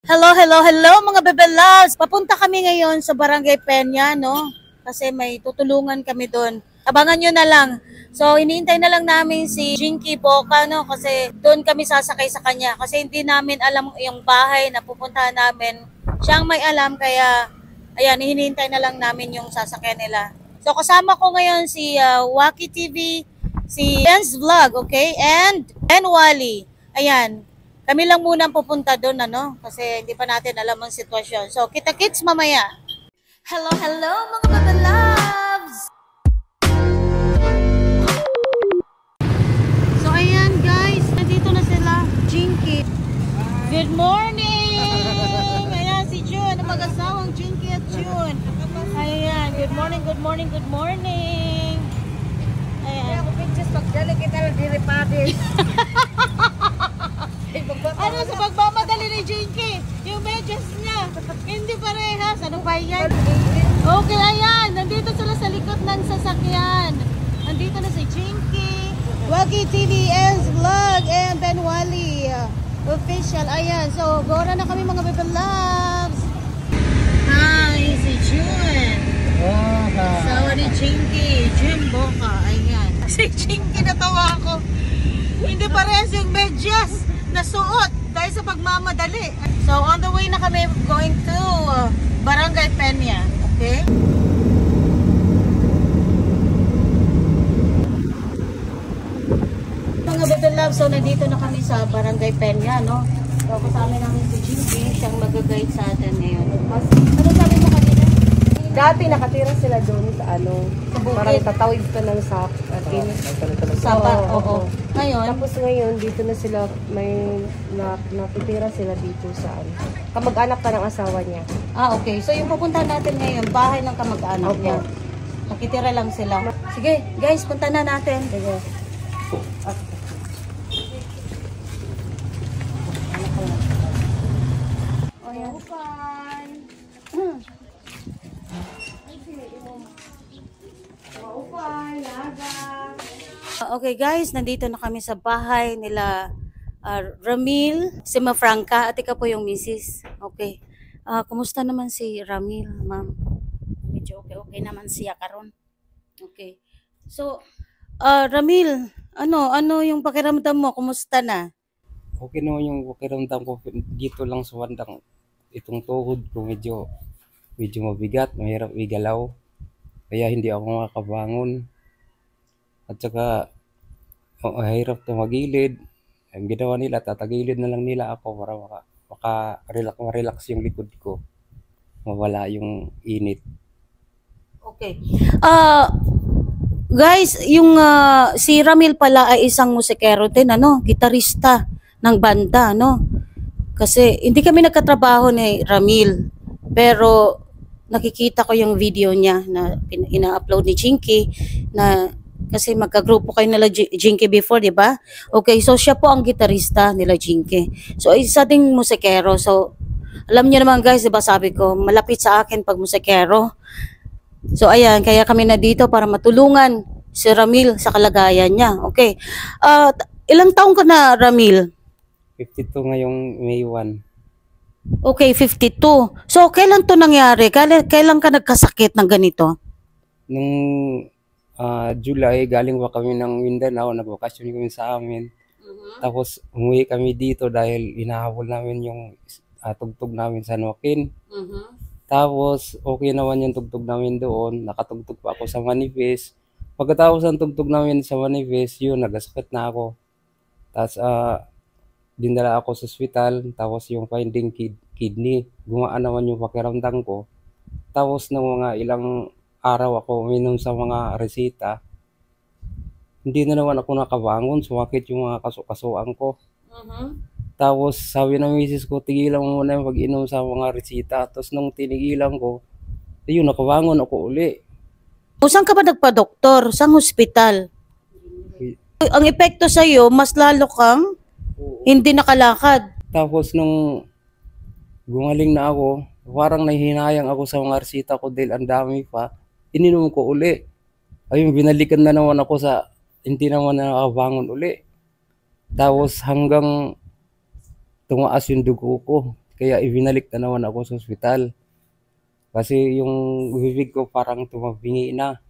Hello, hello, hello mga bebe loves! Papunta kami ngayon sa Barangay Peña, no? Kasi may tutulungan kami doon. Abangan nyo na lang. So, iniintay na lang namin si Jinky Boca, no? Kasi doon kami sasakay sa kanya. Kasi hindi namin alam yung bahay na pupuntahan namin. Siyang may alam, kaya ayan, hinihintay na lang namin yung sasakyan nila. So, kasama ko ngayon si Waki TV, si Ben's Vlog, okay? And Wally. Ayan. Kami lang muna ang pupunta doon, ano? Kasi hindi pa natin alam ang sitwasyon. So, kita-kits mamaya. Hello, hello mga bebe loves! So, ayan guys. Nandito na sila. Jinky. Good morning! Ayan si June. Ang mag-asawang Jinky at June. Ayan. Good morning, good morning, good morning. Ayan. Ako pinches pagdali kita lang diripadis. Ano sa pagmamadali ni Jinky? Yung medyas niya, hindi parehas. Ano ba yan? Okay, ayan. Nandito sila sa likod ng sasakyan. Nandito na si Jinky, Waki TV's Vlog, and Ben Wally Official. Ayan. So, gora na kami mga bebe loves. Hi, si June. Sawa ni Jinky. June Boca. Ayan. Si Jinky, natawa ako. Hindi parehas yung medyas na suot dahil sa pagmamadali. So, on the way na kami going to Barangay Peña. Okay? Mga bebe love, so nandito na kami sa Barangay Peña, no? So, kasama namin si Jinky, siyang mag-guide sa atin ngayon. Ano sabi mo kanina? Dati nakatira sila doon sa ano, Sa bukid. parang tatawid ka ng sap. Sapa, oo. Ngayon, Tapos ngayon, dito na sila, may nakitira sila dito sa ano. Kamag-anak ka ng asawa niya. okay. So, yung pupuntahan natin ngayon, bahay ng kamag-anak Opo. niya. Nakitira lang sila. Sige, guys, punta na natin. Sige. Okay guys, nandito na kami sa bahay nila Ramil, si Ma Franca, at ikaw po yung misis. Okay. Kumusta naman si Ramil, ma'am? Medyo okay naman siya karon. Okay. So, Ramil, ano yung pakiramdam mo? Kumusta na? Okay naman yung pakiramdam ko dito lang sa bandang itong tuhod ko medyo mabigat, mahirap igalaw. Kaya hindi ako makabangon. At saka mahirap tumagilid. Ang ginawa nila, tatagilid na lang nila ako para maka-relax yung likod ko. Mawala yung init. Okay. Guys, yung si Ramil pala ay isang musikero din, gitarista ng banda, Kasi hindi kami nagkatrabaho ni Ramil, pero nakikita ko yung video niya na ina-upload ni Jinky na kasi magkagrupo kayo nila Jinky before, di ba? Okay, so siya po ang gitarista nila Jinky. So isa ding musikero. So alam niyo naman guys, di ba sabi ko, malapit sa akin pag musikero. So ayan, kaya kami na dito para matulungan si Ramil sa kalagayan niya. Okay. Ilang taong ka na, Ramil? 52 ngayong May 1. Okay, 52. So kailan to nangyari? Kailan ka nagkasakit ng ganito? Nung July, galing pa kami ng Mindanao, nagbakasyon kami sa amin. Tapos umuwi kami dito dahil hinahabol namin yung tugtog namin sa Joaquin. Tapos okay naman yung tugtog namin doon, nakatugtog pa ako sa Manifest. Pagkatapos ng tugtog namin sa Manifest, yun, nagasakit na ako. Tapos dinala ako sa ospital, tapos yung finding kidney, gumaan naman yung pakiramdam ko. Tapos ng mga ilang araw ako uminom sa mga resita, hindi na naman ako nakabangon, sumakit yung mga kasukasuan ko. Tapos sabi ng misis ko, tigilan mo muna yung pag-inom sa mga resita. Tapos nung tinigilan ko, ayun, nakabangon ako uli. Saan ka ba nagpa-doktor? Saan hospital? Ang epekto sa'yo, mas lalo kang hindi nakalakad. Tapos nung gumaling na ako, parang nahihinayang ako sa mga resita ko dahil ang dami pa. Ininom ko uli. Ayun, binalikan na naman ako sa hindi naman nakabangon uli. Tapos hanggang tumaas yung dugo ko. Kaya ibinalik na naman ako sa ospital. Kasi yung bibig ko parang tumabingi na.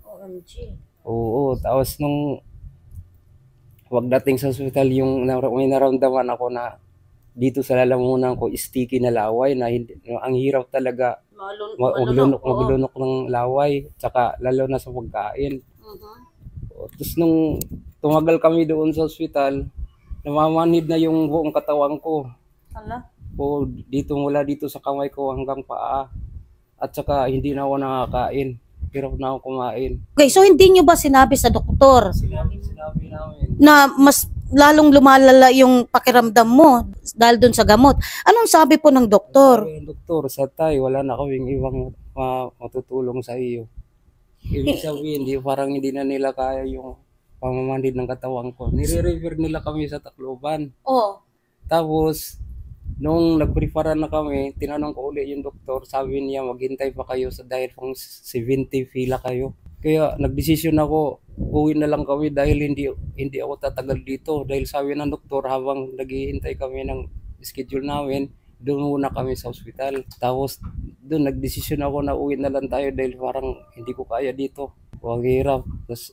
OMG. Oo, tapos nung pagdating sa ospital, may naramdaman ako na dito sa lalamunan ko, sticky na laway na hindi, ang hirap talaga maglunok ng laway, tsaka lalo na sa pagkain. Tapos nung tumagal kami doon sa ospital, namamanhid na yung buong katawan ko. Hala? O mula dito sa kamay ko hanggang paa. At saka hindi na ako nakakain. Hirap na ako kumain. Okay, so hindi nyo ba sinabi sa doktor Sinabi namin. na mas lalong lumalala yung pakiramdam mo dahil dun sa gamot? Anong sabi po ng doktor? Sabi ng doktor, sa tay, wala na kaming ibang matutulong sa iyo. Ibig sabihin, parang hindi na nila kaya yung pamamanhid ng katawan ko. Nire-refer nila kami sa Tacloban. Oh. Tapos, nung nag-prepare na kami, tinanong ko ulit yung doktor, sabi niya maghintay pa kayo dahil pang 70 pila kayo. Kaya nagdesisyon ako, uwi na lang kami dahil hindi ako tatagal dito. Dahil sabi ng doktor, habang naghihintay kami ng schedule namin, doon muna kami sa ospital. Tapos doon nagdesisyon ako na uwi na lang tayo dahil parang hindi ko kaya dito. Huwag hirap. Tapos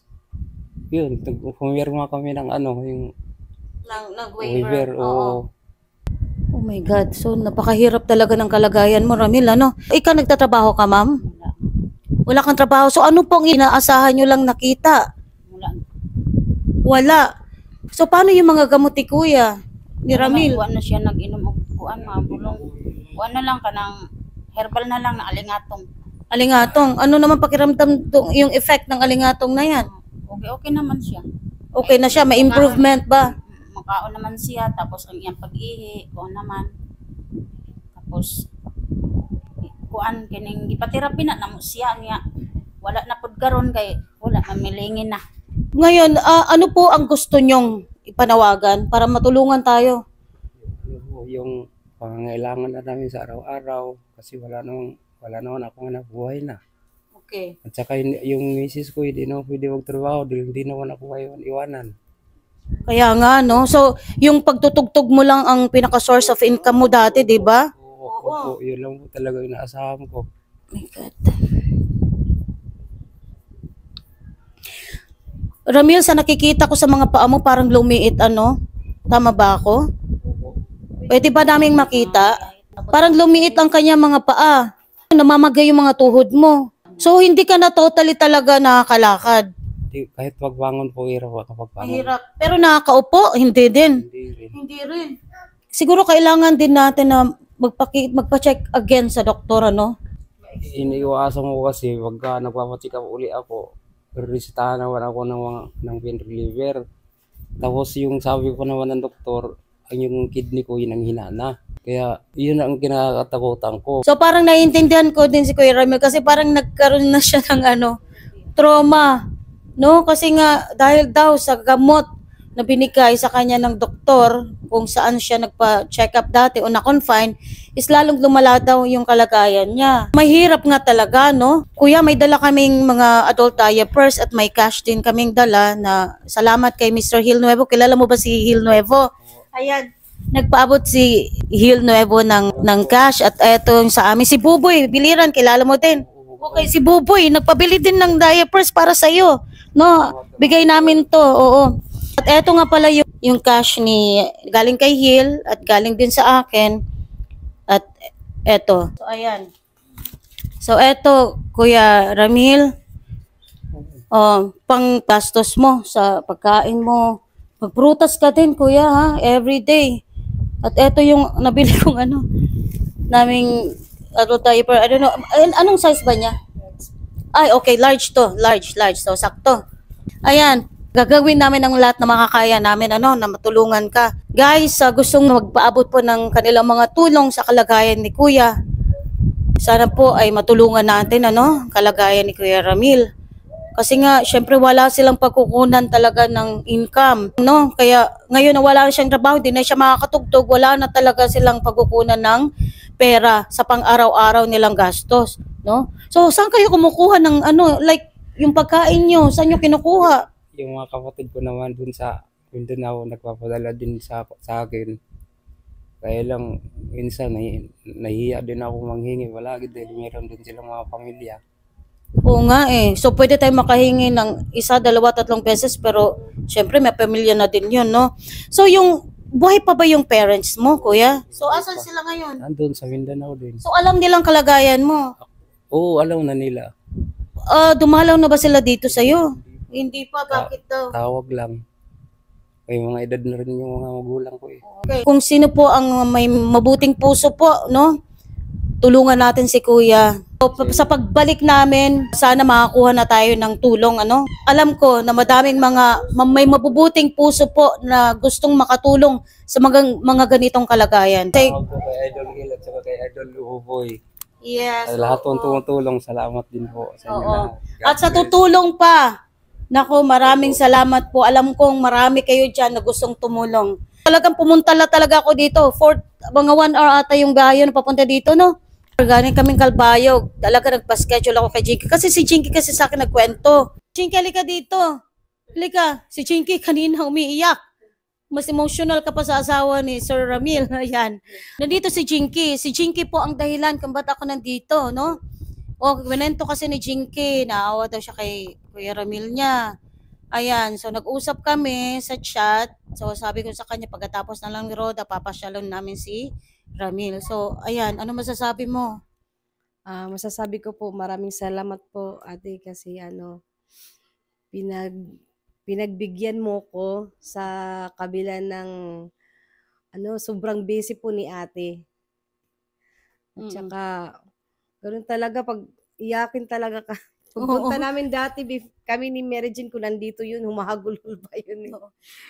yun, pumirma kami ng yung waiver. Oo. Oh my God. So, napakahirap talaga ng kalagayan mo, Ramil, ano? Ikaw nagtatrabaho ka, ma'am? Wala kang trabaho. So, ano pong inaasahan nyo lang nakita? Wala. So, paano yung mga gamot ni Kuya? Ni Ramil? Kuha na siya nag-inom og kuan mga bulong. Kuha na lang kanang herbal na lang na alingatong. Alingatong. Ano naman pakiramdam yung effect ng alingatong na yan? Okay naman siya. Okay na siya? May improvement ba? Makaon naman siya, tapos ang iyang pag-ihi, kuan naman. Tapos kuan kining gipaterapi na namo siya niya. Wala na pud karon kay wala mamilingin na. Ngayon, ano po ang gusto nyong ipanawagan para matulungan tayo? Yung pangangailangan na namin sa araw-araw kasi wala naman akong anak buhay na. Okay. At saka yung misis ko hindi na pwede magtrabaho dahil hindi naman ako iwanan. Kaya nga, no? So, yung pagtutugtog mo lang ang pinaka-source of income mo dati, di ba? Oo. Yun lang po talaga yung inaasahan ko. Oh my God. Ramil, sa nakikita ko sa mga paa mo, parang lumiit, ano? Tama ba ako? Pwede ba naming makita? Parang lumiit ang kanya mga paa. Namamagay yung mga tuhod mo. So, hindi ka na totally talaga nakakalakad. Kahit pagbangon po, hirap ako pagbangon. Mahirap. Pero nakakaupo, hindi din. Hindi rin. Siguro kailangan din natin na magpa-check again sa doktor, ano? Iniiwasan ko kasi pagka nagpapacheck up uli ako, resitahan naman ako ng pain reliever. Tapos yung sabi ko naman ng doktor, yung kidney ko yun ang hinana. Kaya yun ang kinakatakutan ko. So parang naiintindihan ko din si Kuya Ramil kasi parang nagkaroon na siya ng trauma. No? Kasi nga dahil daw sa gamot na binigay sa kanya ng doktor kung saan siya nagpa-check up dati o na-confine, is lalong lumala daw yung kalagayan niya. Mahirap nga talaga, no? Kuya, may dala kaming mga adult diapers at may cash din kaming dala na salamat kay Mr. Hil Nuevo. Kilala mo ba si Hil Nuevo? Ayan. Nagpaabot si Hil Nuevo ng cash at eto yung sa amin. Si Buboy, biliran, kilala mo din. Okay, si Buboy, nagpabili din ng diapers para sa'yo. No, bigay namin to, oo. At eto nga pala yung cash galing kay Hil at galing din sa akin. At eto. So, ayan. So, eto, Kuya Ramil, pang gastos mo sa pagkain mo. Magprutas ka din, Kuya, ha? Every day. At eto yung nabili kong naming adult diaper. I don't know. Anong size ba niya? Ay, okay. Large to. Large. So, sakto. Ayan. Gagawin namin ang lahat na makakaya namin, na matulungan ka. Guys, gustong magpaabot po ng kanilang mga tulong sa kalagayan ni Kuya. Sana po ay matulungan natin, kalagayan ni Kuya Ramil. Kasi nga, syempre wala silang pagkukunan talaga ng income, no? Kaya ngayon na wala na siyang trabaho, hindi na siya makakatugtog, wala na talaga silang pagkukunan ng pera sa pang-araw-araw nilang gastos, no? So, saan kayo kumukuha ng like yung pagkain nyo? Saan nyo kinukuha? Yung mga kapatid ko naman dun sa Mindanao, nagpapadala din sa akin. Kaya lang, minsan, nahihiya din ako manghingi. Wala, dahil meron din silang mga pamilya. Oo nga eh. So pwede tayo makahingi ng 1, 2, 3 beses pero syempre may pamilya na din yun, no? So yung buhay pa ba yung parents mo, kuya? So asan sila ngayon? Nandun sa Mindanao din. So alam nilang kalagayan mo? Oo, alam na nila. Dumalaw na ba sila dito sa'yo? Hindi pa, bakit daw? Tawag lang. May mga edad na rin yung mga magulang ko eh. Okay. Kung sino po ang may mabuting puso po, no? Tulungan natin si kuya. So, sa pagbalik namin, sana makakuha na tayo ng tulong, ano? Alam ko na madaming may mabubuting puso po na gustong makatulong sa mga ganitong kalagayan. Tawag ko kay Idol Gil at saka kay Idol Uboy. Yes. Sa lahat ng tumutulong, salamat din po sa inyo lahat. God At sa bless. tutulong pa, nako, maraming salamat po. Alam kong marami kayo dyan na gustong tumulong. Talagang pumunta na talaga ako dito. Mga 1 hour ata yung bayo na papunta dito, no? Galing kaming Kalbayog. Talaga nagpa-schedule ako kay Jinky. Kasi si Jinky kasi sa akin nagkwento. Jinky, halika dito. Halika. Si Jinky kanina umiiyak. Mas emotional ka pa sa asawa ni Sir Ramil. Ayan. Nandito si Jinky. Si Jinky po ang dahilan kung ba't ako nandito, no? O, winento kasi ni Jinky. Naawa daw siya kay Kuya Ramil niya. Ayan. So, nag-usap kami sa chat. So, sabi ko sa kanya, pagkatapos na lang ni Roda, papasyalon namin si Ramil. So, ayan. Ano masasabi mo? Masasabi ko po, maraming salamat po, ate, kasi pinagbigyan mo ko sa kabila ng sobrang busy po ni ate. At saka, ganoon talaga, pag iyakin talaga ka. Pagpunta namin dati, kami ni Mary Jane, kung nandito yun, humahagulhul pa yun.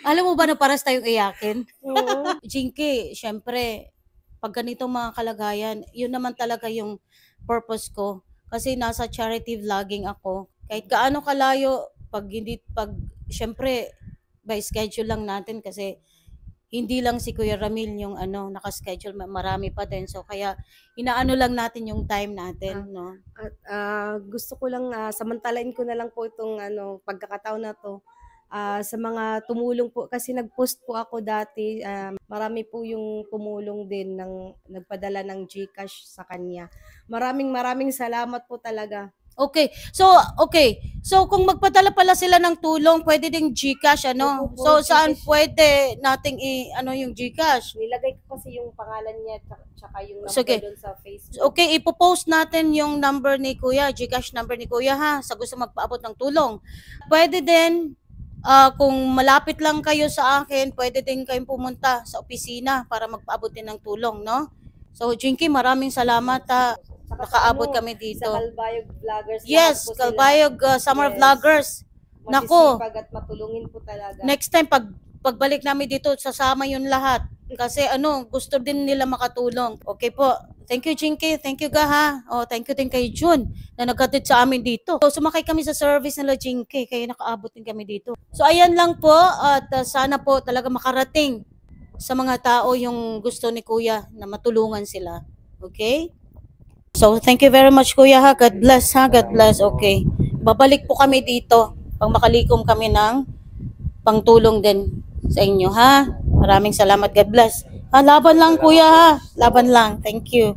Alam mo ba na paras tayong iyakin? Oo. Jinky, syempre, pag ganitong mga kalagayan, yun naman talaga yung purpose ko. Kasi nasa charity vlogging ako. Kahit gaano kalayo, syempre, by schedule lang natin kasi hindi lang si Kuya Ramil yung naka-schedule, marami pa din. So, kaya inaano lang natin yung time natin, no? At gusto ko lang, samantalain ko na lang po itong pagkakataon na to. Sa mga tumulong po, kasi nag-post po ako dati, marami po yung tumulong din, nagpadala ng GCash sa kanya. Maraming salamat po talaga. Okay. So kung magpadala pala sila ng tulong, pwede ding GCash, ano? Opo, So saan GCash. pwede nating yung GCash? Nilagay ko kasi yung pangalan niya tsaka yung number Sige. doon sa Facebook. Okay, ipopost natin yung number ni Kuya, GCash number ni Kuya, ha, sa gusto magpaabot ng tulong. Pwede din, kung malapit lang kayo sa akin, pwede din kayong pumunta sa opisina para magpaabot din ng tulong, no? So, Jinky, maraming salamat, ha. Saka Nakaabot sa kami dito. Sa Kalbayog Vloggers. Yes, lahat po sila. Kalbayog Summer Yes. Vloggers. Nako. Masisipag at matulungin po talaga. Next time, pagbalik namin dito, sasama yun lahat. Kasi gusto din nila makatulong. Okay po. Thank you, Jinky. Thank you, ha. Thank you din kay Jun na naghatid sa amin dito. So, sumakay kami sa service nila, Jinky. Kaya nakaabot din kami dito. So, ayan lang po. At sana po talaga makarating sa mga tao yung gusto ni Kuya na matulungan sila. Okay? So, thank you very much, Kuya, ha. God bless, ha. God bless. Okay. Babalik po kami dito pag makalikom kami ng pangtulong din sa inyo, ha. Maraming salamat. God bless. Laban lang, Kuya, ha. Laban lang. Thank you.